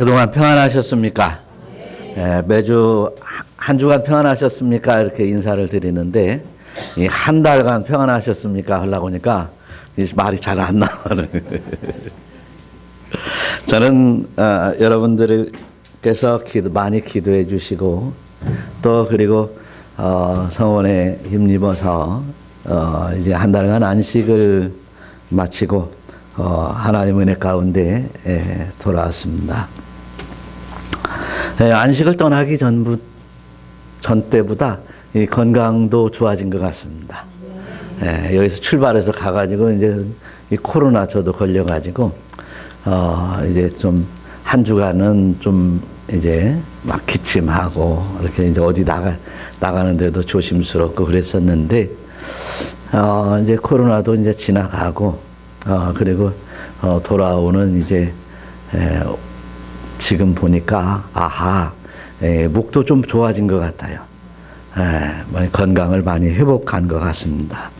그동안 평안하셨습니까? 매주 한 주간 평안하셨습니까? 이렇게 인사를 드리는데 이 한 달간 평안하셨습니까? 하려고 하니까 말이 잘 안 나와요. 저는 여러분들께서 많이 기도해 주시고 또 그리고 성원에 힘입어서 이제 한 달간 안식을 마치고 하나님 은혜 가운데 돌아왔습니다. 안식을 떠나기 전 때보다 이 건강도 좋아진 것 같습니다. 여기서 출발해서 가가지고 이제 이 코로나 저도 걸려가지고 이제 좀 한 주간은 좀 이제 막 기침하고 이렇게 이제 어디 나가는데도 조심스럽고 그랬었는데 이제 코로나도 이제 지나가고 그리고 돌아오는 이제 지금 보니까 목도 좀 좋아진 것 같아요. 건강을 많이 회복한 것 같습니다.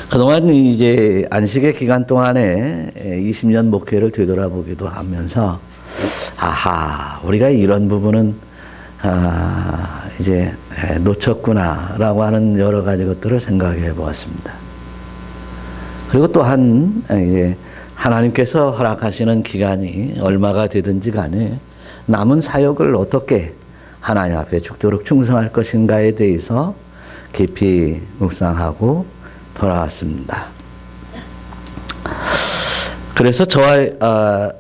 그동안 이제 안식의 기간 동안에 20년 목회를 되돌아보기도 하면서 우리가 이런 부분은 이제 놓쳤구나라고 하는 여러 가지 것들을 생각해 보았습니다. 그리고 또한 이제 하나님께서 허락하시는 기간이 얼마가 되든지 간에 남은 사역을 어떻게 하나님 앞에 죽도록 충성할 것인가에 대해서 깊이 묵상하고 돌아왔습니다. 그래서 저와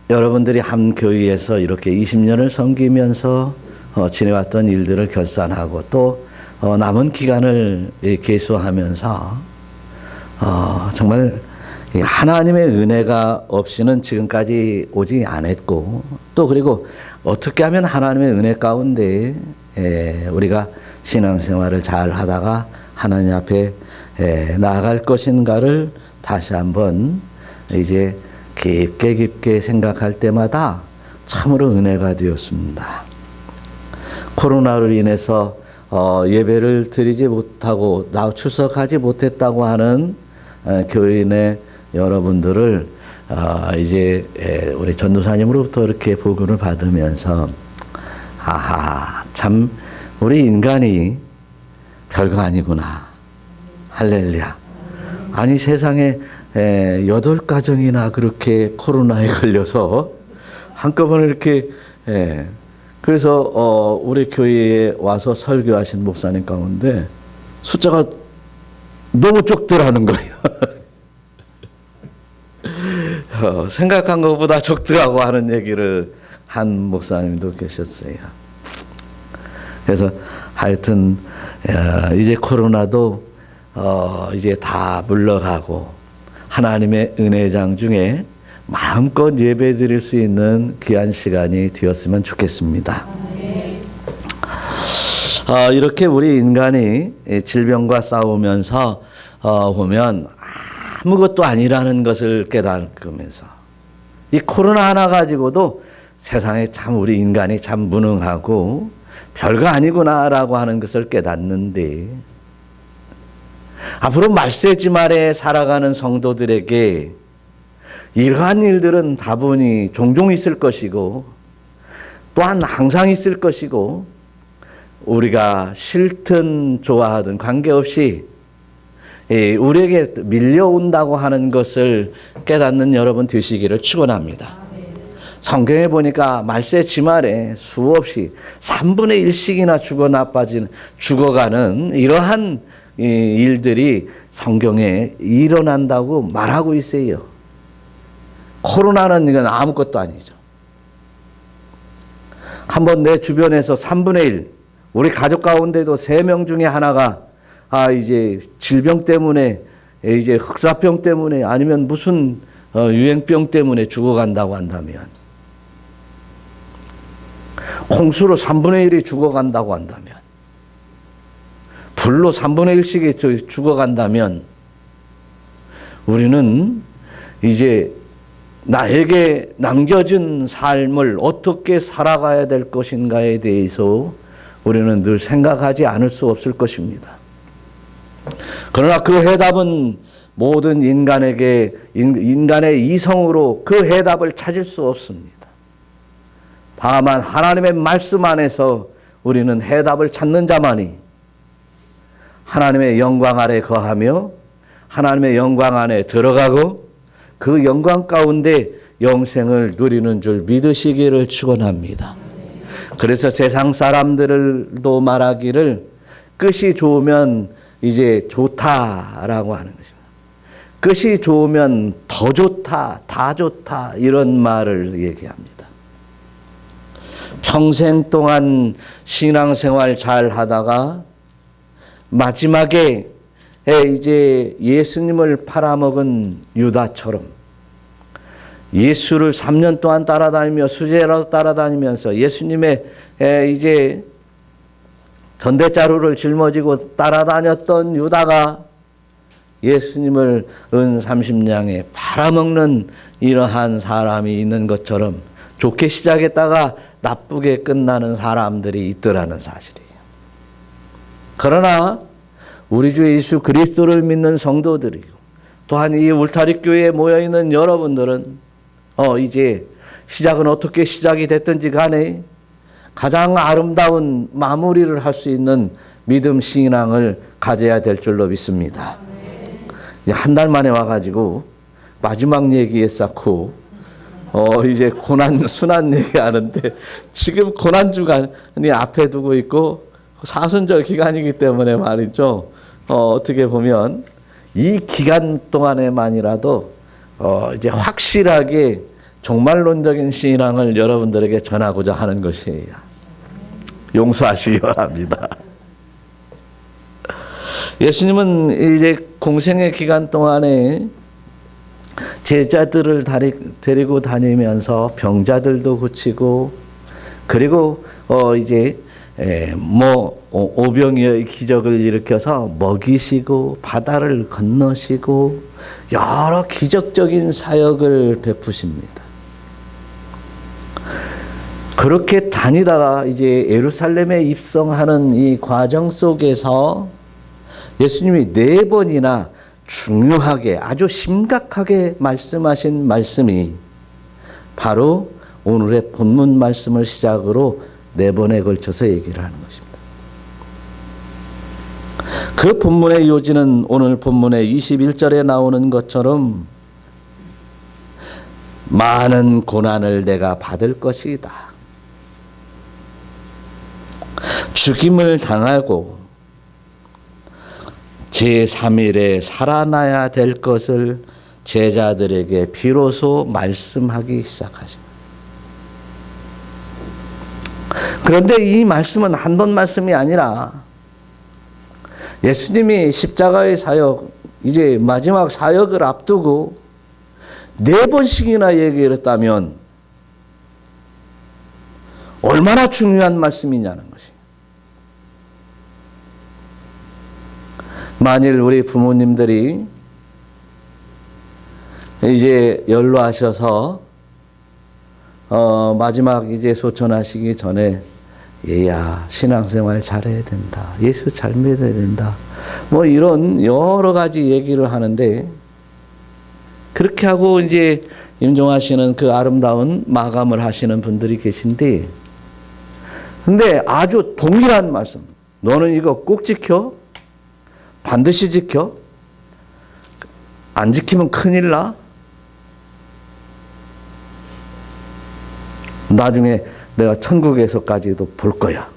여러분들이 한 교회에서 이렇게 20년을 섬기면서 지내왔던 일들을 결산하고 또 남은 기간을 계수하면서 정말 하나님의 은혜가 없이는 지금까지 오지 않았고 또 그리고 어떻게 하면 하나님의 은혜 가운데 우리가 신앙생활을 잘 하다가 하나님 앞에 나아갈 것인가를 다시 한번 이제 깊게 생각할 때마다 참으로 은혜가 되었습니다. 코로나로 인해서 예배를 드리지 못하고 출석하지 못했다고 하는 교인의 여러분들을 이제 우리 전도사님으로부터 이렇게 보고를 받으면서 참 우리 인간이 별거 아니구나. 할렐루야. 아니 세상에 8가정이나 그렇게 코로나에 걸려서 한꺼번에 이렇게 그래서 우리 교회에 와서 설교하신 목사님 가운데 숫자가 너무 적더라는 거예요. 생각한 것보다 적더라고 하는 얘기를 한 목사님도 계셨어요. 그래서 하여튼 이제 코로나도 이제 다 물러가고 하나님의 은혜장 중에 마음껏 예배 드릴 수 있는 귀한 시간이 되었으면 좋겠습니다. 이렇게 우리 인간이 질병과 싸우면서 보면 아무것도 아니라는 것을 깨닫으면서 이 코로나 하나 가지고도 세상에 참 우리 인간이 참 무능하고 별거 아니구나라고 하는 것을 깨닫는데 앞으로 말세지 말에 살아가는 성도들에게 이러한 일들은 다분히 종종 있을 것이고 또한 항상 있을 것이고 우리가 싫든 좋아하든 관계없이 우리에게 밀려온다고 하는 것을 깨닫는 여러분 되시기를 축원합니다. 성경에 보니까 말세 지말에 수없이 3분의 1씩이나 죽어가는 이러한 일들이 성경에 일어난다고 말하고 있어요. 코로나는 이건 아무것도 아니죠. 한번 내 주변에서 3분의 1, 우리 가족 가운데도 3명 중에 하나가 이제 질병 때문에 이제 흑사병 때문에 아니면 무슨 유행병 때문에 죽어간다고 한다면 홍수로 3분의 1이 죽어간다고 한다면 불로 3분의 1씩이 죽어간다면 우리는 이제 나에게 남겨진 삶을 어떻게 살아가야 될 것인가에 대해서 우리는 늘 생각하지 않을 수 없을 것입니다. 그러나 그 해답은 모든 인간의 이성으로 그 해답을 찾을 수 없습니다. 다만 하나님의 말씀 안에서 우리는 해답을 찾는 자만이 하나님의 영광 아래 거하며 하나님의 영광 안에 들어가고 그 영광 가운데 영생을 누리는 줄 믿으시기를 축원합니다. 그래서 세상 사람들도 말하기를 끝이 좋으면 이제 좋다라고 하는 것입니다. 끝이 좋으면 더 좋다, 다 좋다 이런 말을 얘기합니다. 평생 동안 신앙생활 잘 하다가 마지막에 이제 예수님을 팔아먹은 유다처럼 예수를 3년 동안 따라다니며 수제라도 따라다니면서 예수님의 이제 전대자루를 짊어지고 따라다녔던 유다가 예수님을 은 30냥에 팔아먹는 이러한 사람이 있는 것처럼 좋게 시작했다가 나쁘게 끝나는 사람들이 있더라는 사실이에요. 그러나 우리 주 예수 그리스도를 믿는 성도들이고 또한 이 울타리 교회에 모여있는 여러분들은 이제 시작은 어떻게 시작이 됐든지 간에 가장 아름다운 마무리를 할 수 있는 믿음 신앙을 가져야 될 줄로 믿습니다. 한 달 만에 와가지고 마지막 얘기에 쌓고 이제 고난 순환 얘기하는데 지금 고난 주간이 앞에 두고 있고 사순절 기간이기 때문에 말이죠. 어떻게 보면 이 기간 동안에만이라도 이제 확실하게 종말론적인 신앙을 여러분들에게 전하고자 하는 것이에요. 용서하시기 바랍니다. 예수님은 이제 공생의 기간 동안에 제자들을 데리고 다니면서 병자들도 고치고 그리고 이제 오병이어의 기적을 일으켜서 먹이시고 바다를 건너시고 여러 기적적인 사역을 베푸십니다. 그렇게 다니다가 이제 예루살렘에 입성하는 이 과정 속에서 예수님이 4번이나 중요하게 아주 심각하게 말씀하신 말씀이 바로 오늘의 본문 말씀을 시작으로 4번에 걸쳐서 얘기를 하는 것입니다. 그 본문의 요지는 오늘 본문의 21절에 나오는 것처럼 많은 고난을 내가 받을 것이다. 죽임을 당하고 제3일에 살아나야 될 것을 제자들에게 비로소 말씀하기 시작하십니다. 그런데 이 말씀은 한 번 말씀이 아니라 예수님이 십자가의 사역, 이제 마지막 사역을 앞두고 4번씩이나 얘기를 했다면 얼마나 중요한 말씀이냐는 것이. 만일 우리 부모님들이 이제 연로하셔서 마지막 이제 소천하시기 전에 얘야 신앙생활 잘해야 된다. 예수 잘 믿어야 된다. 뭐 이런 여러 가지 얘기를 하는데 그렇게 하고 이제 임종하시는 그 아름다운 마감을 하시는 분들이 계신데 근데 아주 동일한 말씀. 너는 이거 꼭 지켜. 반드시 지켜. 안 지키면 큰일 나. 나중에 내가 천국에서까지도 볼 거야.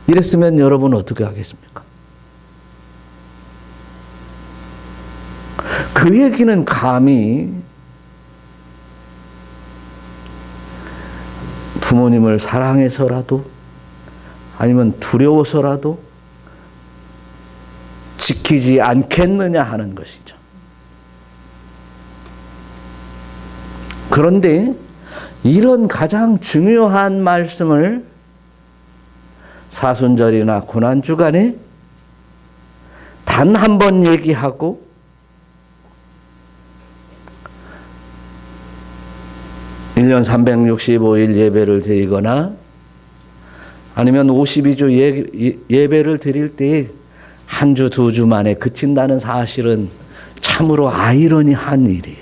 이랬으면 여러분 어떻게 하겠습니까? 그 얘기는 감히 부모님을 사랑해서라도 아니면 두려워서라도 지키지 않겠느냐 하는 것이죠. 그런데 이런 가장 중요한 말씀을 사순절이나 고난주간에 단 한 번 얘기하고 (1년 365일) 예배를 드리거나 아니면 52주 예배를 드릴 때 한 주, 2주 만에 그친다는 사실은 참으로 아이러니한 일이에요.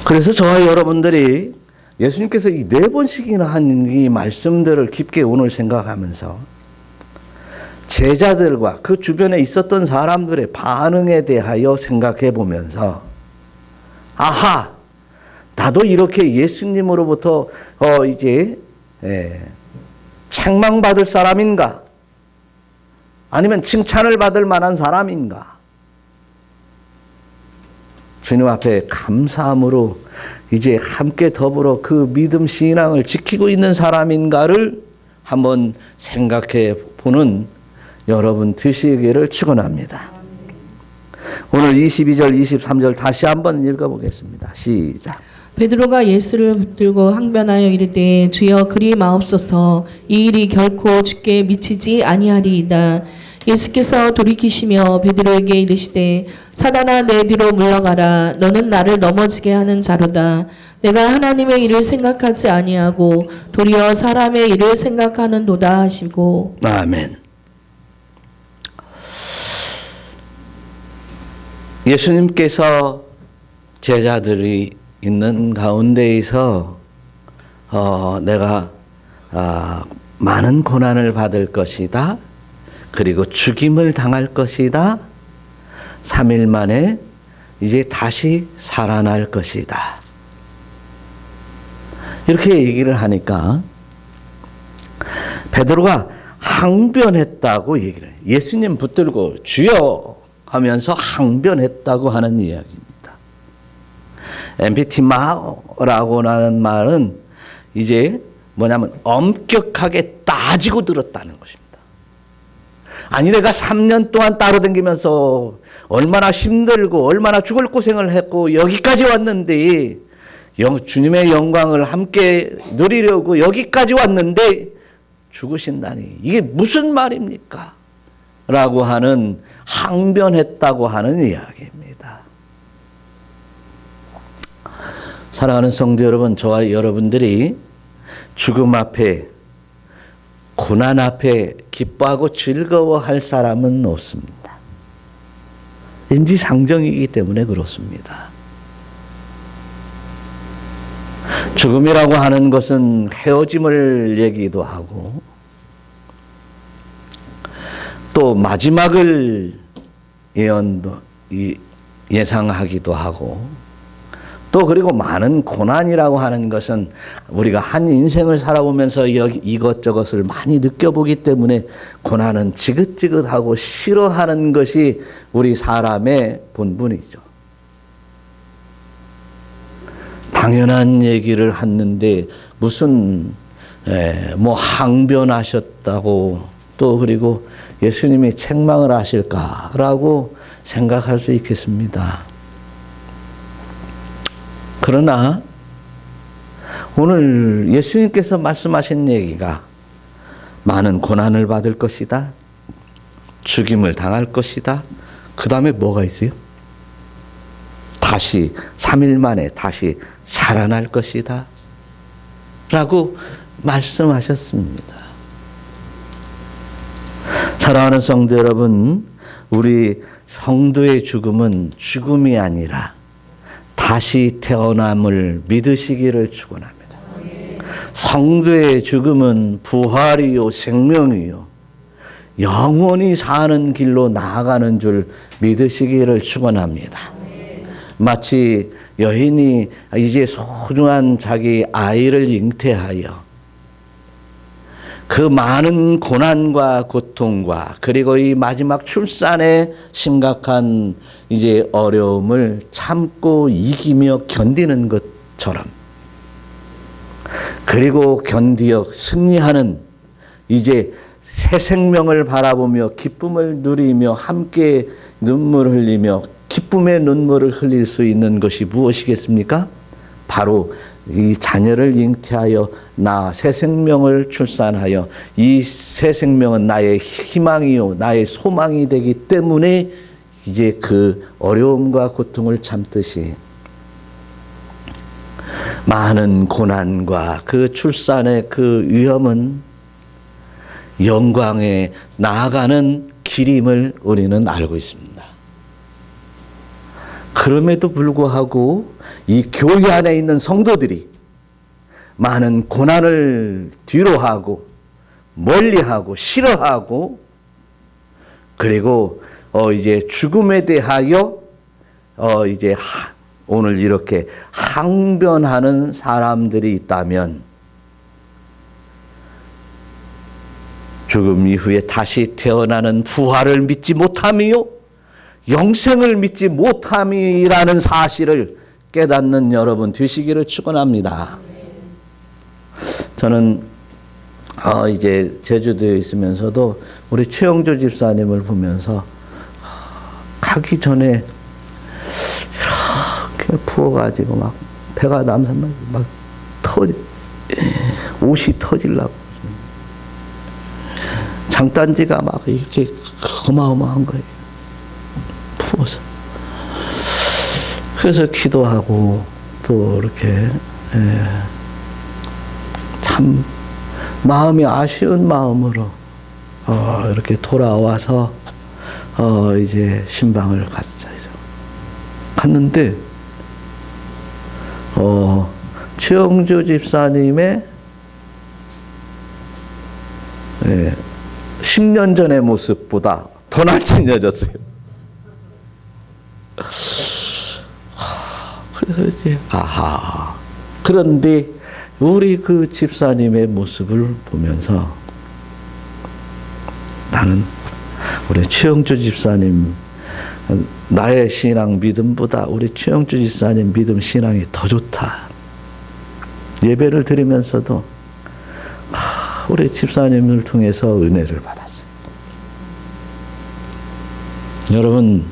그래서 저와 여러분들이 예수님께서 이 4번씩이나 한 이 말씀들을 깊게 오늘 생각하면서 제자들과 그 주변에 있었던 사람들의 반응에 대하여 생각해 보면서 아하, 나도 이렇게 예수님으로부터 이제 책망받을 사람인가? 아니면 칭찬을 받을 만한 사람인가? 주님 앞에 감사함으로 이제 함께 더불어 그 믿음 신앙을 지키고 있는 사람인가를 한번 생각해 보는 여러분 되시기를 축원합니다. 오늘 22절 23절 다시 한번 읽어보겠습니다. 시작. 베드로가 예수를 붙들고 항변하여 이르되 주여 그리 마옵소서 이 일이 결코 주께 미치지 아니하리이다. 예수께서 돌이키시며 베드로에게 이르시되 사단아 내 뒤로 물러가라. 너는 나를 넘어지게 하는 자로다. 내가 하나님의 일을 생각하지 아니하고 도리어 사람의 일을 생각하는도다 하시고. 아멘. 예수님께서 제자들이 있는 가운데에서 내가 많은 고난을 받을 것이다. 그리고 죽임을 당할 것이다. 3일 만에 이제 다시 살아날 것이다. 이렇게 얘기를 하니까 베드로가 항변했다고 얘기를 해요. 예수님 붙들고 주여 하면서 항변했다고 하는 이야기입니다. 엠피티마오라고 하는 말은 이제 뭐냐면 엄격하게 따지고 들었다는 것입니다. 아니 내가 3년 동안 따라다니면서 얼마나 힘들고 얼마나 죽을 고생을 했고 여기까지 왔는데 주님의 영광을 함께 누리려고 여기까지 왔는데 죽으신다니 이게 무슨 말입니까? 라고 하는 항변했다고 하는 이야기입니다. 사랑하는 성도 여러분, 저와 여러분들이 죽음 앞에 고난 앞에 기뻐하고 즐거워할 사람은 없습니다. 인지상정이기 때문에 그렇습니다. 죽음이라고 하는 것은 헤어짐을 얘기도 하고 또 마지막을 예상하기도 하고 또 그리고 많은 고난이라고 하는 것은 우리가 한 인생을 살아보면서 이것저것을 많이 느껴보기 때문에 고난은 지긋지긋하고 싫어하는 것이 우리 사람의 본분이죠. 당연한 얘기를 하는데 무슨 뭐 항변하셨다고 또 그리고 예수님이 책망을 하실까라고 생각할 수 있겠습니다. 그러나 오늘 예수님께서 말씀하신 얘기가 많은 고난을 받을 것이다. 죽임을 당할 것이다. 그 다음에 뭐가 있어요? 다시 3일 만에 다시 살아날 것이다. 라고 말씀하셨습니다. 사랑하는 성도 여러분, 우리 성도의 죽음은 죽음이 아니라 다시 태어남을 믿으시기를 축원합니다. 성도의 죽음은 부활이요 생명이요 영원히 사는 길로 나아가는 줄 믿으시기를 축원합니다. 마치 여인이 이제 소중한 자기 아이를 잉태하여 그 많은 고난과 고통과 그리고 이 마지막 출산의 심각한 이제 어려움을 참고 이기며 견디는 것처럼 그리고 견디어 승리하는 이제 새 생명을 바라보며 기쁨을 누리며 함께 눈물을 흘리며 기쁨의 눈물을 흘릴 수 있는 것이 무엇이겠습니까? 바로 이 자녀를 잉태하여 나 새 생명을 출산하여 이 새 생명은 나의 희망이요 나의 소망이 되기 때문에 이제 그 어려움과 고통을 참듯이 많은 고난과 그 출산의 그 위험은 영광에 나아가는 길임을 우리는 알고 있습니다. 그럼에도 불구하고 이 교회 안에 있는 성도들이 많은 고난을 뒤로하고 멀리하고 싫어하고 그리고 이제 죽음에 대하여 이제 오늘 이렇게 항변하는 사람들이 있다면 죽음 이후에 다시 태어나는 부활을 믿지 못함이요 영생을 믿지 못함이라는 사실을 깨닫는 여러분 되시기를 축원합니다. 저는 이제 제주도에 있으면서도 우리 최영조 집사님을 보면서 가기 전에 이렇게 부어가지고 막 배가 남산나고 막 옷이 터질라고 장단지가 막 이렇게 어마어마한 거예요. 부어서. 그래서 기도하고 또 이렇게 참 마음이 아쉬운 마음으로 이렇게 돌아와서 이제 신방을 갔는데 최영주 집사님의 10년 전의 모습보다 더 날씬해졌어요. 그래서 이제 그런데 우리 그 집사님의 모습을 보면서 나는 우리 최영주 집사님 나의 신앙 믿음보다 우리 최영주 집사님 믿음 신앙이 더 좋다. 예배를 드리면서도 우리 집사님을 통해서 은혜를 받았어요. 여러분,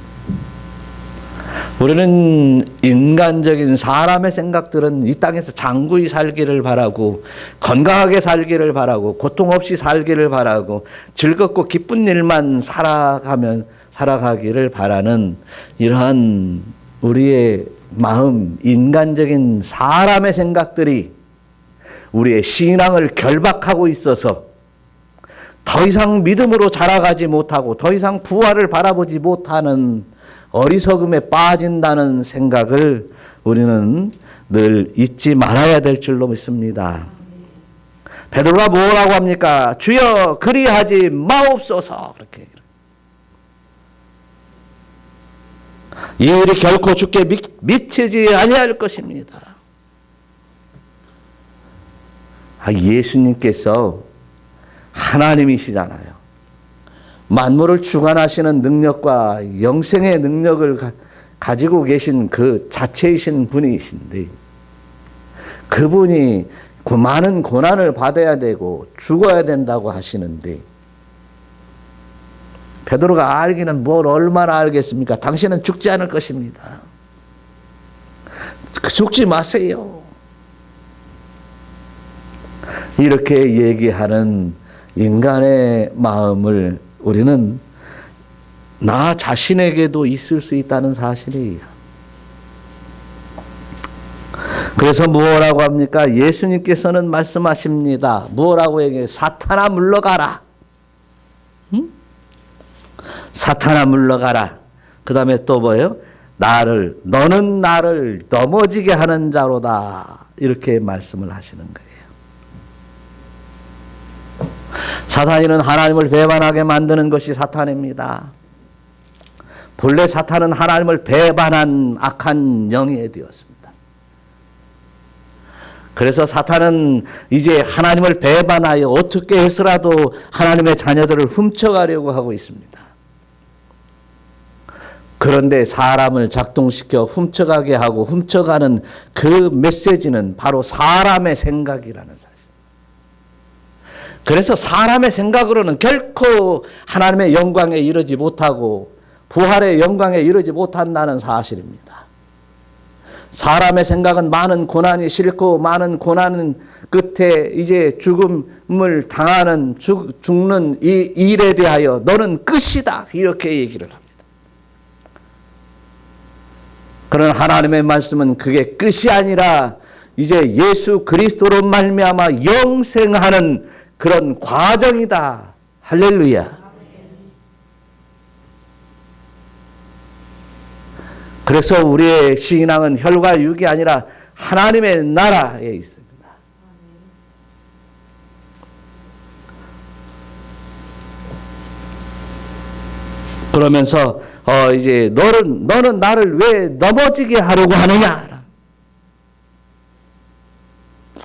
우리는 인간적인 사람의 생각들은 이 땅에서 장구히 살기를 바라고 건강하게 살기를 바라고 고통 없이 살기를 바라고 즐겁고 기쁜 일만 살아가기를 바라는 이러한 우리의 마음, 인간적인 사람의 생각들이 우리의 신앙을 결박하고 있어서 더 이상 믿음으로 자라가지 못하고 더 이상 부활을 바라보지 못하는 어리석음에 빠진다는 생각을 우리는 늘 잊지 말아야 될 줄로 믿습니다. 베드로가 뭐라고 합니까? 주여 그리하지 마옵소서. 그렇게. 이 일이 결코 주께 미치지 아니할 것입니다. 예수님께서 하나님이시잖아요. 만물을 주관하시는 능력과 영생의 능력을 가지고 계신 그 자체이신 분이신데 그분이 그 많은 고난을 받아야 되고 죽어야 된다고 하시는데 베드로가 알기는 뭘 얼마나 알겠습니까? 당신은 죽지 않을 것입니다. 죽지 마세요. 이렇게 얘기하는 인간의 마음을 우리는 나 자신에게도 있을 수 있다는 사실이에요. 그래서 뭐라고 합니까? 예수님께서는 말씀하십니다. 뭐라고 얘기해요? 사탄아 물러가라. 응? 사탄아 물러가라. 그 다음에 또 뭐예요? 너는 나를 넘어지게 하는 자로다. 이렇게 말씀을 하시는 거예요. 사탄이는 하나님을 배반하게 만드는 것이 사탄입니다. 본래 사탄은 하나님을 배반한 악한 영이 되었습니다. 그래서 사탄은 이제 하나님을 배반하여 어떻게 해서라도 하나님의 자녀들을 훔쳐가려고 하고 있습니다. 그런데 사람을 작동시켜 훔쳐가게 하고 훔쳐가는 그 메시지는 바로 사람의 생각이라는 사실. 그래서 사람의 생각으로는 결코 하나님의 영광에 이르지 못하고 부활의 영광에 이르지 못한다는 사실입니다. 사람의 생각은 많은 고난이 싫고 많은 고난은 끝에 이제 죽음을 당하는 죽는 이 일에 대하여 너는 끝이다. 이렇게 얘기를 합니다. 그러나 하나님의 말씀은 그게 끝이 아니라 이제 예수 그리스도로 말미암아 영생하는 그런 과정이다. 할렐루야. 그래서 우리의 신앙은 혈과 육이 아니라 하나님의 나라에 있습니다. 그러면서 이제 너는 나를 왜 넘어지게 하려고 하느냐?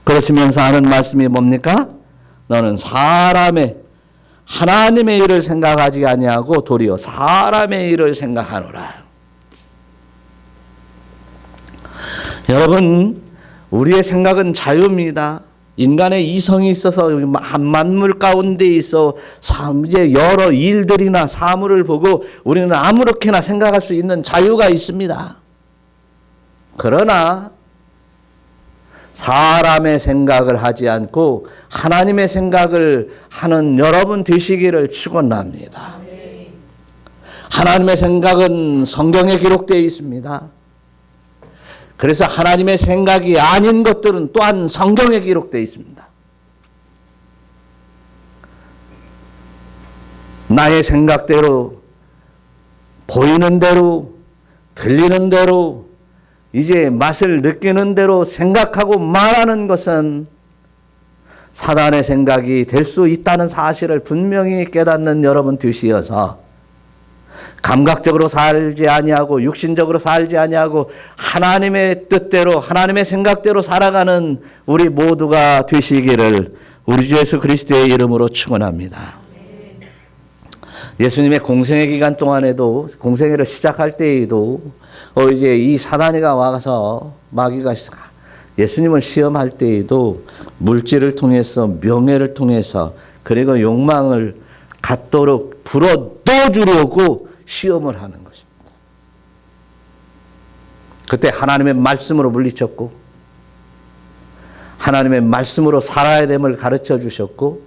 그러시면서 하는 말씀이 뭡니까? 너는 하나님의 일을 생각하지 아니하고 도리어 사람의 일을 생각하노라. 여러분, 우리의 생각은 자유입니다. 인간의 이성이 있어서 만물 가운데 있어 이제 여러 일들이나 사물을 보고 우리는 아무렇게나 생각할 수 있는 자유가 있습니다. 그러나 사람의 생각을 하지 않고 하나님의 생각을 하는 여러분 되시기를 축원합니다. 하나님의 생각은 성경에 기록되어 있습니다. 그래서 하나님의 생각이 아닌 것들은 또한 성경에 기록되어 있습니다. 나의 생각대로, 보이는 대로, 들리는 대로, 이제 맛을 느끼는 대로 생각하고 말하는 것은 사단의 생각이 될 수 있다는 사실을 분명히 깨닫는 여러분 되시어서 감각적으로 살지 아니하고 육신적으로 살지 아니하고 하나님의 뜻대로 하나님의 생각대로 살아가는 우리 모두가 되시기를 우리 주 예수 그리스도의 이름으로 축원합니다. 예수님의 공생애 기간 동안에도 공생애를 시작할 때에도 이제 이 사단이가 와서 마귀가 예수님을 시험할 때에도 물질을 통해서 명예를 통해서 그리고 욕망을 갖도록 불어 넣어주려고 시험을 하는 것입니다. 그때 하나님의 말씀으로 물리쳤고 하나님의 말씀으로 살아야 됨을 가르쳐 주셨고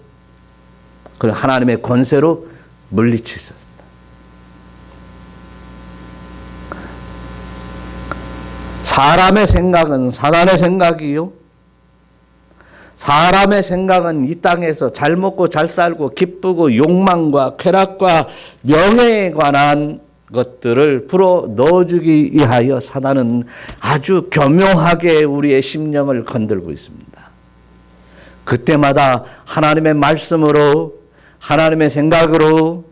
그리고 하나님의 권세로 물리치셨습니다. 사람의 생각은 사단의 생각이요. 사람의 생각은 이 땅에서 잘 먹고 잘 살고 기쁘고 욕망과 쾌락과 명예에 관한 것들을 풀어 넣어주기 위하여 사단은 아주 교묘하게 우리의 심령을 건들고 있습니다. 그때마다 하나님의 말씀으로 하나님의 생각으로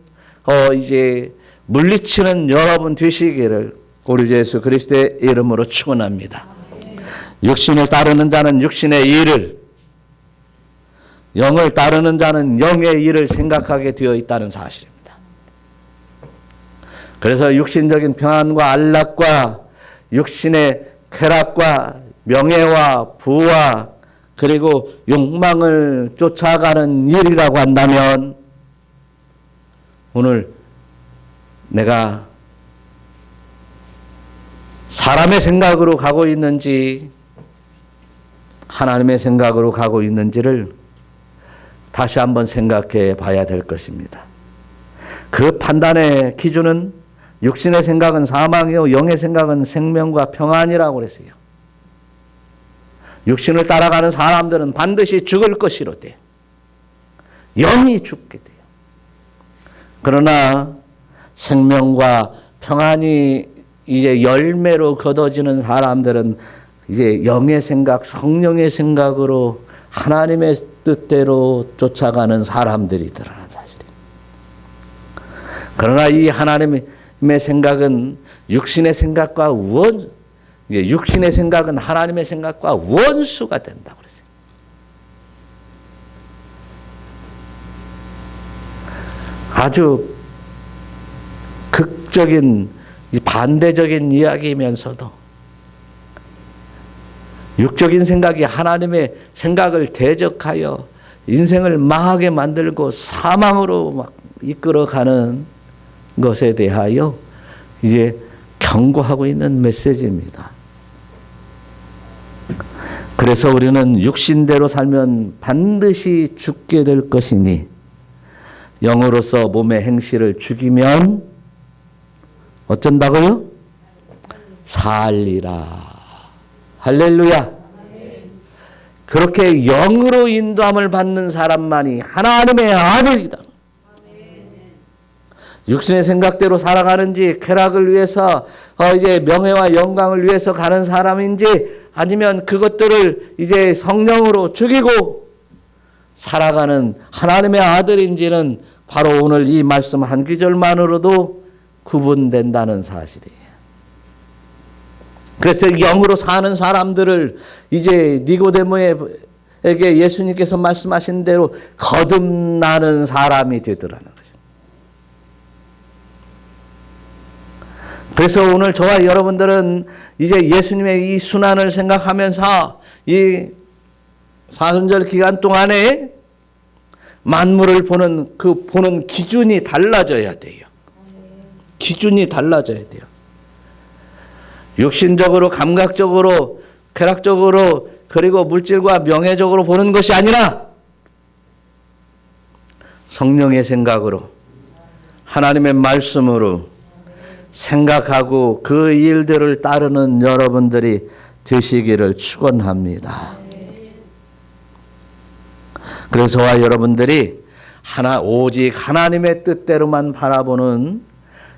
이제 물리치는 여러분 되시기를 우리 예수 그리스도의 이름으로 축원합니다. 육신을 따르는 자는 육신의 일을 영을 따르는 자는 영의 일을 생각하게 되어 있다는 사실입니다. 그래서 육신적인 평안과 안락과 육신의 쾌락과 명예와 부와 그리고 욕망을 쫓아가는 일이라고 한다면 오늘 내가 사람의 생각으로 가고 있는지 하나님의 생각으로 가고 있는지를 다시 한번 생각해 봐야 될 것입니다. 그 판단의 기준은 육신의 생각은 사망이요 영의 생각은 생명과 평안이라고 그랬어요. 육신을 따라가는 사람들은 반드시 죽을 것이로되 영이 죽게 돼요. 그러나 생명과 평안이 이제 열매로 거둬지는 사람들은 이제 영의 생각, 성령의 생각으로 하나님의 뜻대로 쫓아가는 사람들이 드러나는 사실이에요. 그러나 이 하나님의 생각은 육신의 생각과 육신의 생각은 하나님의 생각과 원수가 된다고 그랬어요. 아주 극적인 반대적인 이야기이면서도 육적인 생각이 하나님의 생각을 대적하여 인생을 망하게 만들고 사망으로 막 이끌어가는 것에 대하여 이제 경고하고 있는 메시지입니다. 그래서 우리는 육신대로 살면 반드시 죽게 될 것이니 영으로서 몸의 행실을 죽이면 어쩐다고요? 살리라. 할렐루야. 그렇게 영으로 인도함을 받는 사람만이 하나님의 아들이다. 육신의 생각대로 살아가는지, 쾌락을 위해서 이제 명예와 영광을 위해서 가는 사람인지, 아니면 그것들을 이제 성령으로 죽이고 살아가는 하나님의 아들인지는 바로 오늘 이 말씀 한 구절만으로도 구분된다는 사실이에요. 그래서 영으로 사는 사람들을 이제 니고데모에게 예수님께서 말씀하신 대로 거듭나는 사람이 되더라는 거죠. 그래서 오늘 저와 여러분들은 이제 예수님의 이 순환을 생각하면서 이 사순절 기간 동안에 만물을 보는 보는 기준이 달라져야 돼요. 기준이 달라져야 돼요. 육신적으로, 감각적으로, 쾌락적으로, 그리고 물질과 명예적으로 보는 것이 아니라 성령의 생각으로, 하나님의 말씀으로 생각하고 그 일들을 따르는 여러분들이 되시기를 축원합니다. 그래서 저와 여러분들이 오직 하나님의 뜻대로만 바라보는,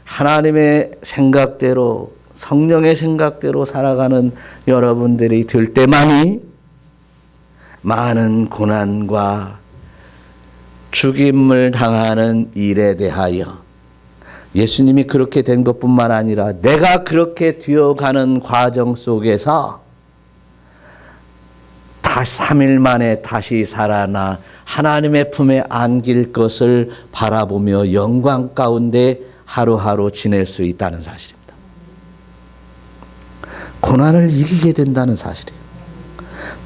하나님의 생각대로, 성령의 생각대로 살아가는 여러분들이 될 때만이 많은 고난과 죽임을 당하는 일에 대하여 예수님이 그렇게 된 것뿐만 아니라 내가 그렇게 뛰어가는 과정 속에서 다시 3일 만에 다시 살아나 하나님의 품에 안길 것을 바라보며 영광 가운데 하루하루 지낼 수 있다는 사실입니다. 고난을 이기게 된다는 사실이에요.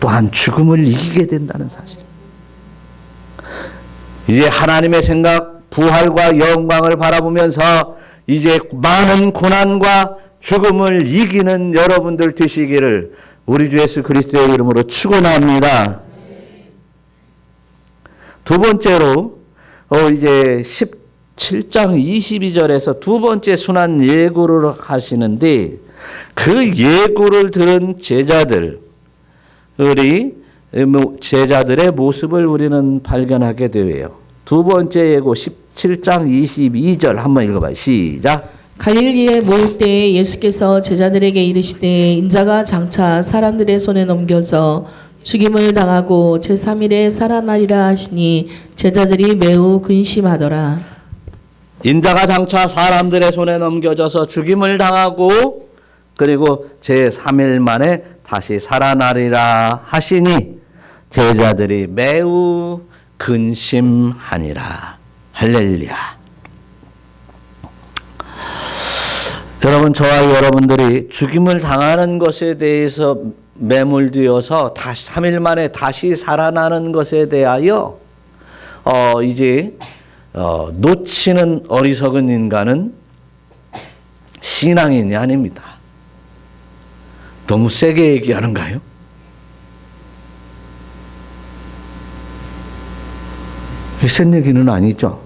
또한 죽음을 이기게 된다는 사실입니다. 이제 하나님의 생각, 부활과 영광을 바라보면서 이제 많은 고난과 죽음을 이기는 여러분들 되시기를 우리 주 예수 그리스도의 이름으로 축원합니다. 두 번째로 이제 17장 22절에서 두 번째 순환 예고를 하시는데, 그 예고를 들은 제자들의 모습을 우리는 발견하게 되어요. 두 번째 예고 17장 22절 한번 읽어봐요. 시작. 갈릴리에 모일 때 예수께서 제자들에게 이르시되 인자가 장차 사람들의 손에 넘겨져 죽임을 당하고 제3일에 살아나리라 하시니 제자들이 매우 근심하더라. 인자가 장차 사람들의 손에 넘겨져서 죽임을 당하고 그리고 제3일 만에 다시 살아나리라 하시니 제자들이 매우 근심하니라. 할렐루야. 여러분, 저와 여러분들이 죽임을 당하는 것에 대해서 매몰되어서 다시 3일 만에 다시 살아나는 것에 대하여 이제 놓치는 어리석은 인간은 신앙인이 아닙니다. 너무 세게 얘기하는가요? 센 얘기는 아니죠.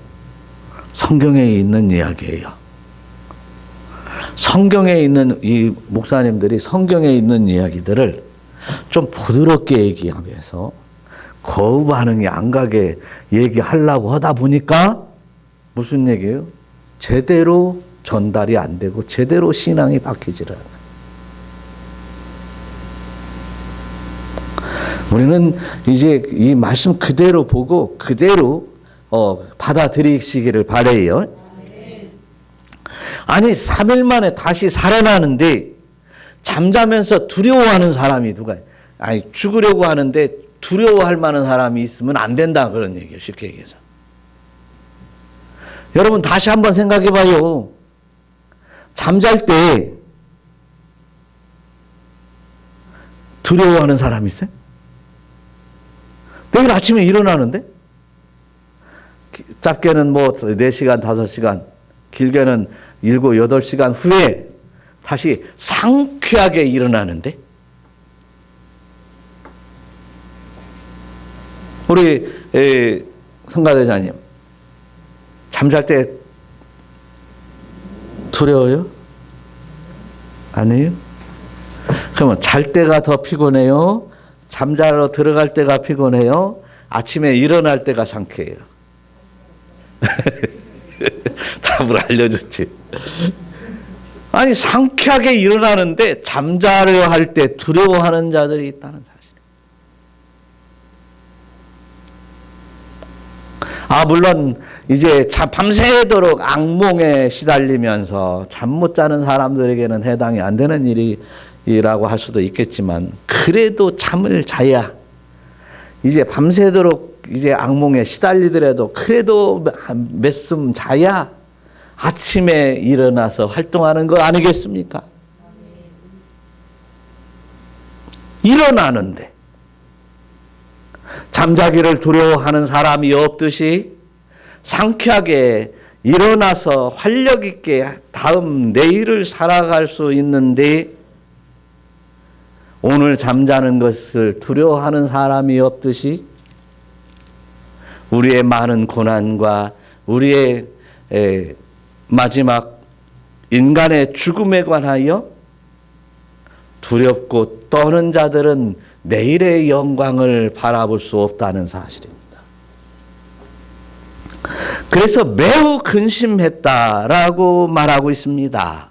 성경에 있는 이야기예요. 성경에 있는 이 목사님들이 성경에 있는 이야기들을 좀 부드럽게 얘기하면서 거부 반응이 안 가게 얘기하려고 하다 보니까 무슨 얘기예요? 제대로 전달이 안 되고 제대로 신앙이 바뀌지를 않아요. 우리는 이제 이 말씀 그대로 보고 그대로 받아들이시기를 바라요. 아니 3일 만에 다시 살아나는데 잠자면서 두려워하는 사람이 누가? 아니 죽으려고 하는데 두려워할 만한 사람이 있으면 안 된다, 그런 얘기예요. 쉽게 얘기해서. 여러분 다시 한번 생각해 봐요. 잠잘 때 두려워하는 사람이 있어요? 내일 아침에 일어나는데 짧게는 뭐 4시간, 5시간, 길게는 7, 8시간 후에 다시 상쾌하게 일어나는데, 우리 성가대장님 잠잘 때 두려워요? 아니에요? 그러면 잘 때가 더 피곤해요? 잠자러 들어갈 때가 피곤해요? 아침에 일어날 때가 상쾌해요? 답을 알려줬지. 아니 상쾌하게 일어나는데 잠자려 할 때 두려워하는 자들이 있다는 사실. 물론 이제 밤새도록 악몽에 시달리면서 잠 못 자는 사람들에게는 해당이 안 되는 일이라고 할 수도 있겠지만, 그래도 잠을 자야, 이제 밤새도록 이제 악몽에 시달리더라도 그래도 몇 숨 자야 아침에 일어나서 활동하는 거 아니겠습니까? 일어나는데 잠자기를 두려워하는 사람이 없듯이 상쾌하게 일어나서 활력 있게 다음 내일을 살아갈 수 있는데, 오늘 잠자는 것을 두려워하는 사람이 없듯이 우리의 많은 고난과 우리의 마지막 인간의 죽음에 관하여 두렵고 떠는 자들은 내일의 영광을 바라볼 수 없다는 사실입니다. 그래서 매우 근심했다라고 말하고 있습니다.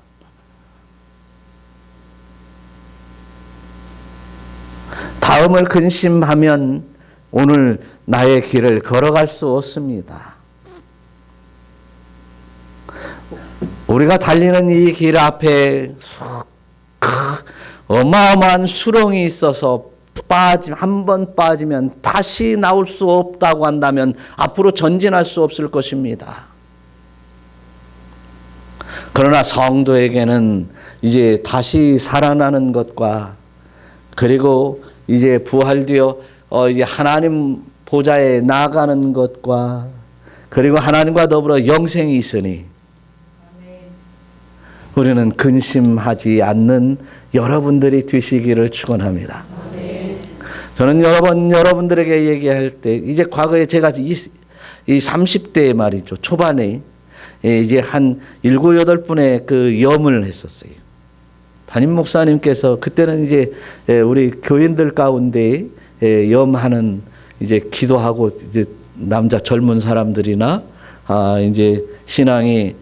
다음을 근심하면 오늘 나의 길을 걸어갈 수 없습니다. 우리가 달리는 이 길 앞에 어마어마한 수렁이 있어서 한 번 빠지면 다시 나올 수 없다고 한다면 앞으로 전진할 수 없을 것입니다. 그러나 성도에게는 이제 다시 살아나는 것과, 그리고 이제 부활되어 이제 하나님 보좌에 나가는 것과, 그리고 하나님과 더불어 영생이 있으니 우리는 근심하지 않는 여러분들이 되시기를 축원합니다. 저는 여러분들에게 얘기할 때, 이제 과거에 제가 이 30대 말이죠, 초반에 이제 한 7, 8분의 그 염을 했었어요. 담임 목사님께서 그때는 이제 우리 교인들 가운데 염하는 이제 기도하고 이제 남자 젊은 사람들이나 이제 신앙이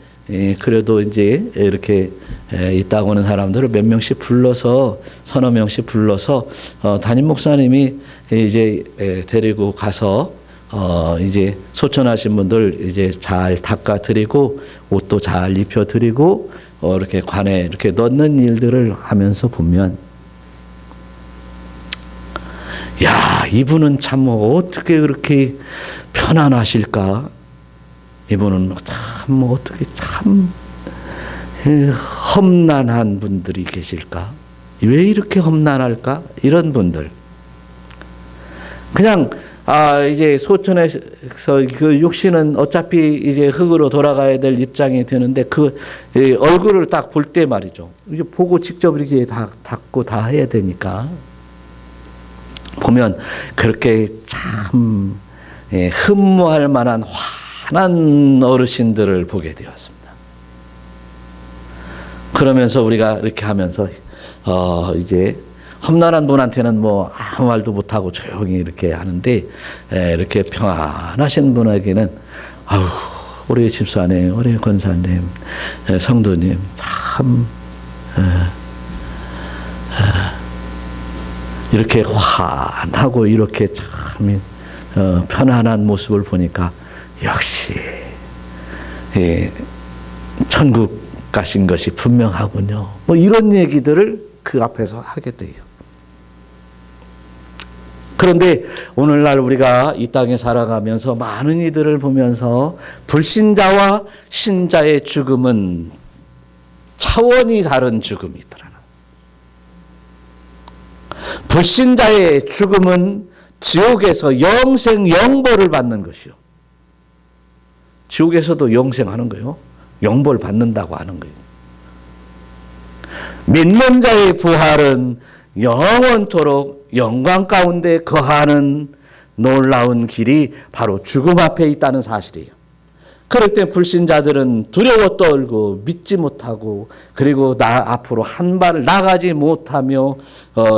그래도 이제 이렇게 있다고 하는 사람들을 몇 명씩 불러서, 서너 명씩 불러서 담임 목사님이 이제 데리고 가서 이제 소천하신 분들 이제 잘 닦아드리고 옷도 잘 입혀드리고 이렇게 관에 이렇게 넣는 일들을 하면서 보면, 야, 이분은 참 어떻게 그렇게 편안하실까? 이분은 참 어떻게 참 험난한 분들이 계실까? 왜 이렇게 험난할까? 이런 분들. 그냥 이제 소천에서 그 육신은 어차피 이제 흙으로 돌아가야 될 입장이 되는데, 그 얼굴을 딱 볼 때 말이죠. 이제 보고 직접 이렇게 다 닦고 다 해야 되니까 보면 그렇게 참 흠모할 만한 환한 어르신들을 보게 되었습니다. 그러면서 우리가 이렇게 하면서 이제 험난한 분한테는 뭐 아무 말도 못하고 조용히 이렇게 하는데, 이렇게 평안하신 분에게는 아우, 우리 집사님, 우리 권사님, 성도님 참 이렇게 환하고 이렇게 참 편안한 모습을 보니까 역시 천국 가신 것이 분명하군요. 뭐 이런 얘기들을 그 앞에서 하게 돼요. 그런데 오늘날 우리가 이 땅에 살아가면서 많은 이들을 보면서 불신자와 신자의 죽음은 차원이 다른 죽음이더라. 불신자의 죽음은 지옥에서 영생 영벌을 받는 것이요. 지옥에서도 영생하는 거예요. 영벌 받는다고 하는 거예요. 믿는 자의 부활은 영원토록 영광 가운데 거하는 놀라운 길이 바로 죽음 앞에 있다는 사실이에요. 그럴 때 불신자들은 두려워 떨고 믿지 못하고, 그리고 앞으로 한 발을 나가지 못하며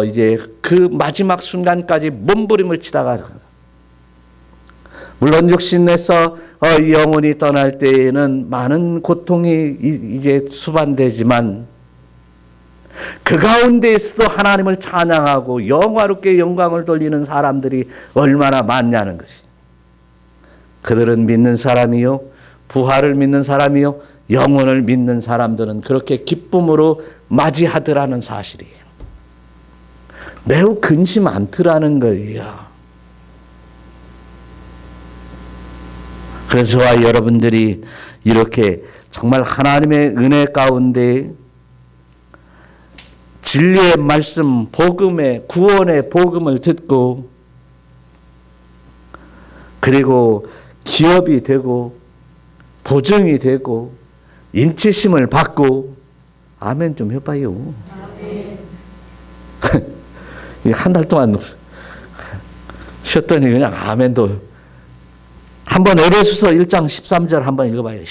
이제 그 마지막 순간까지 몸부림을 치다가 물론 육신에서 영혼이 떠날 때에는 많은 고통이 이제 수반되지만 그 가운데에서도 하나님을 찬양하고 영화롭게 영광을 돌리는 사람들이 얼마나 많냐는 것이. 그들은 믿는 사람이요, 부활을 믿는 사람이요, 영혼을 믿는 사람들은 그렇게 기쁨으로 맞이하더라는 사실이에요. 매우 근심 않더라는 거예요. 그래서 저와 여러분들이 이렇게 정말 하나님의 은혜 가운데 진리의 말씀, 복음의 구원의 복음을 듣고 그리고 기업이 되고 보증이 되고 인치심을 받고 아멘 좀 해봐요. 한 달 동안 쉬었더니 그냥 아멘도 한번 에베소서 1장 13절 한번 읽어봐요.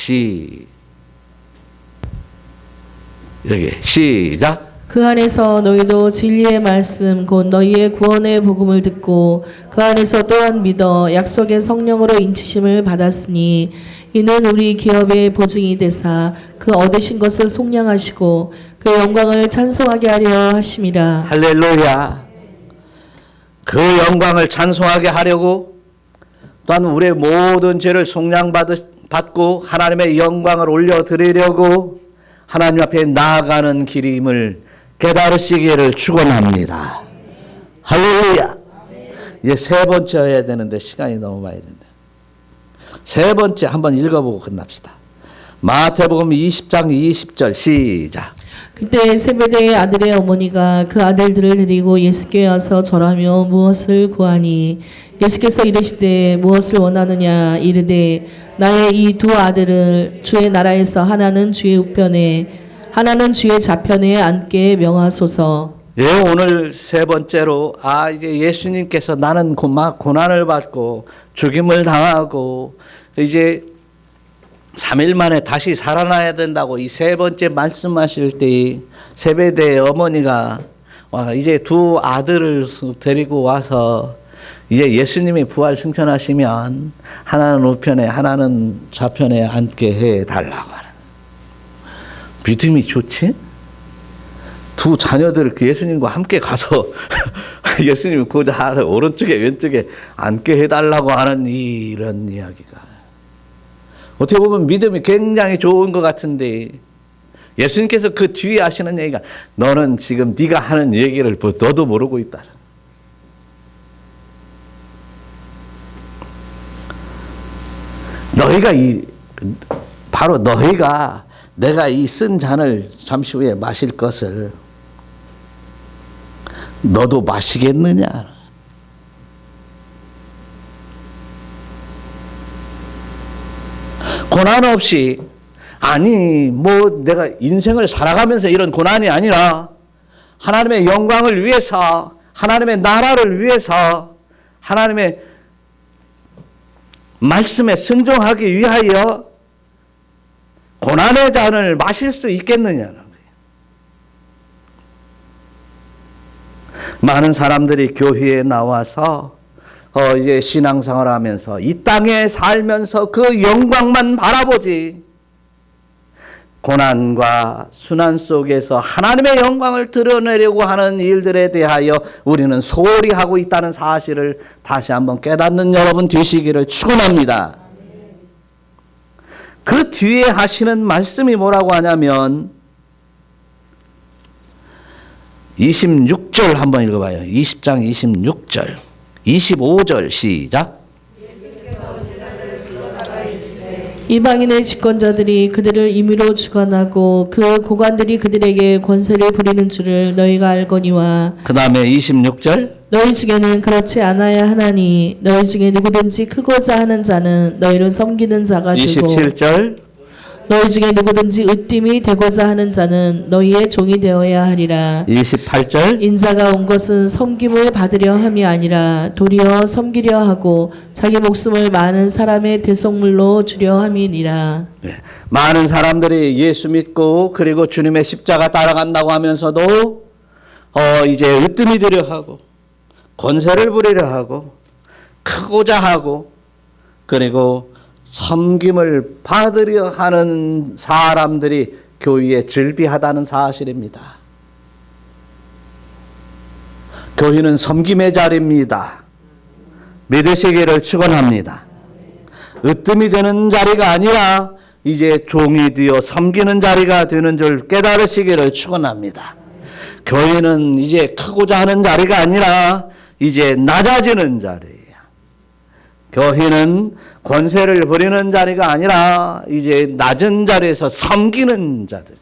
여기 시작. 그 안에서 너희도 진리의 말씀 곧 너희의 구원의 복음을 듣고 그 안에서 또한 믿어 약속의 성령으로 인치심을 받았으니 이는 우리 기업의 보증이 되사 그 얻으신 것을 속량하시고 그 영광을 찬송하게 하려 하심이라. 할렐루야. 그 영광을 찬송하게 하려고 또한 우리의 모든 죄를 속량받고 하나님의 영광을 올려드리려고 하나님 앞에 나아가는 길임을 깨달으시기를 축원합니다. 할렐루야. 이제 세 번째 해야 되는데 시간이 너무 많이 된다. 세 번째 한번 읽어보고 끝납시다. 마태복음 20장 20절 시작. 그때 세베대의 아들의 어머니가 그 아들들을 데리고 예수께 와서 절하며 무엇을 구하니 예수께서 이르시되 무엇을 원하느냐 이르되 나의 이 두 아들을 주의 나라에서 하나는 주의 우편에 하나는 주의 좌편에 앉게 명하소서. 예, 오늘 세 번째로 이제 예수님께서 나는 막 고난을 받고 죽임을 당하고 이제 3일 만에 다시 살아나야 된다고 이 세 번째 말씀하실 때 세베대의 어머니가 이제 두 아들을 데리고 와서 이제 예수님이 부활 승천하시면 하나는 우편에 하나는 좌편에 앉게 해달라고 하는. 믿음이 좋지? 두 자녀들을 그 예수님과 함께 가서 예수님 그 오른쪽에 왼쪽에 앉게 해달라고 하는 이런 이야기가 어떻게 보면 믿음이 굉장히 좋은 것 같은데 예수님께서 그 뒤에 하시는 얘기가 너는 지금 네가 하는 얘기를 너도 모르고 있다. 너희가 바로 너희가 내가 이 쓴 잔을 잠시 후에 마실 것을 너도 마시겠느냐? 고난 없이 내가 인생을 살아가면서 이런 고난이 아니라 하나님의 영광을 위해서 하나님의 나라를 위해서 하나님의 말씀에 순종하기 위하여 고난의 잔을 마실 수 있겠느냐는 거예요. 많은 사람들이 교회에 나와서 이제 신앙생활을 하면서 이 땅에 살면서 그 영광만 바라보지 고난과 순환 속에서 하나님의 영광을 드러내려고 하는 일들에 대하여 우리는 소홀히 하고 있다는 사실을 다시 한번 깨닫는 여러분 되시기를 축원합니다. 그 뒤에 하시는 말씀이 뭐라고 하냐면 26절 한번 읽어봐요. 20장 26절 25절 시작. 이방인의 집권자들이 그들을 임의로 주관하고 그 고관들이 그들에게 권세를 부리는 줄을 너희가 알거니와 그 다음에 26절 너희 중에는 그렇지 않아야 하나니 너희 중에 누구든지 크고자 하는 자는 너희를 섬기는 자가 되고 27절 너희 중에 누구든지 으뜸이 되고자 하는 자는 너희의 종이 되어야 하리라. 28절 인자가 온 것은 섬김을 받으려 함이 아니라 도리어 섬기려 하고 자기 목숨을 많은 사람의 대속물로 주려 함이니라. 네. 많은 사람들이 예수 믿고 그리고 주님의 십자가 따라간다고 하면서도 이제 으뜸이 되려 하고 권세를 부리려 하고 크고자 하고 그리고 섬김을 받으려 하는 사람들이 교회에 즐비하다는 사실입니다. 교회는 섬김의 자리입니다. 믿으시기를 축원합니다. 으뜸이 되는 자리가 아니라 이제 종이 되어 섬기는 자리가 되는 줄 깨달으시기를 축원합니다. 교회는 이제 크고자 하는 자리가 아니라 이제 낮아지는 자리예요. 교회는 권세를 부리는 자리가 아니라 이제 낮은 자리에서 섬기는 자들.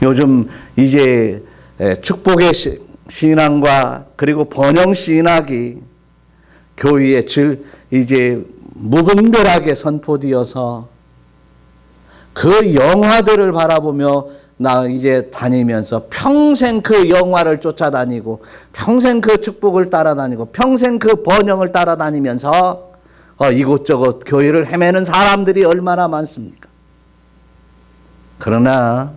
요즘 이제 축복의 신앙과 그리고 번영 신학이 교회에 이제 무분별하게 선포되어서 그 영화들을 바라보며 나 이제 다니면서 평생 그 영화를 쫓아다니고 평생 그 축복을 따라다니고 평생 그 번영을 따라다니면서 이곳저곳 교회를 헤매는 사람들이 얼마나 많습니까? 그러나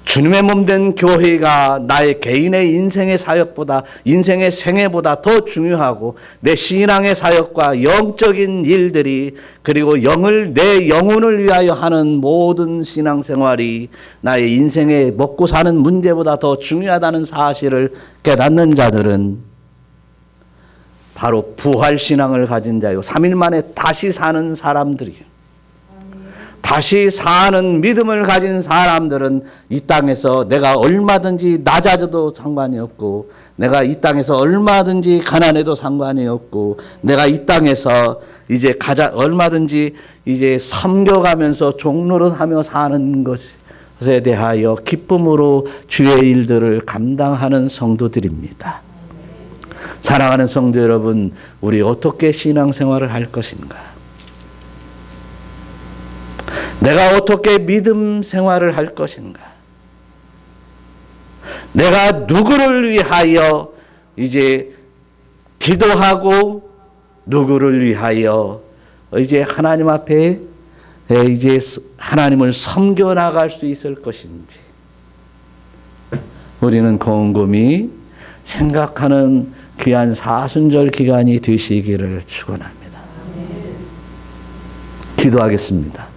주님의 몸된 교회가 나의 개인의 인생의 사역보다 인생의 생애보다 더 중요하고 내 신앙의 사역과 영적인 일들이 그리고 내 영혼을 위하여 하는 모든 신앙생활이 나의 인생의 먹고 사는 문제보다 더 중요하다는 사실을 깨닫는 자들은 바로 부활신앙을 가진 자요 3일 만에 다시 사는 사람들이에요. 다시 사는 믿음을 가진 사람들은 이 땅에서 내가 얼마든지 낮아져도 상관이 없고 내가 이 땅에서 얼마든지 가난해도 상관이 없고 내가 이 땅에서 이제 얼마든지 이제 섬겨가면서 종노릇하며 사는 것에 대하여 기쁨으로 주의 일들을 감당하는 성도들입니다. 사랑하는 성도 여러분, 우리 어떻게 신앙생활을 할 것인가? 내가 어떻게 믿음 생활을 할 것인가? 내가 누구를 위하여 이제 기도하고 누구를 위하여 이제 하나님 앞에 이제 하나님을 섬겨 나갈 수 있을 것인지 우리는 곰곰이 생각하는 귀한 사순절 기간이 되시기를 축원합니다. 기도하겠습니다.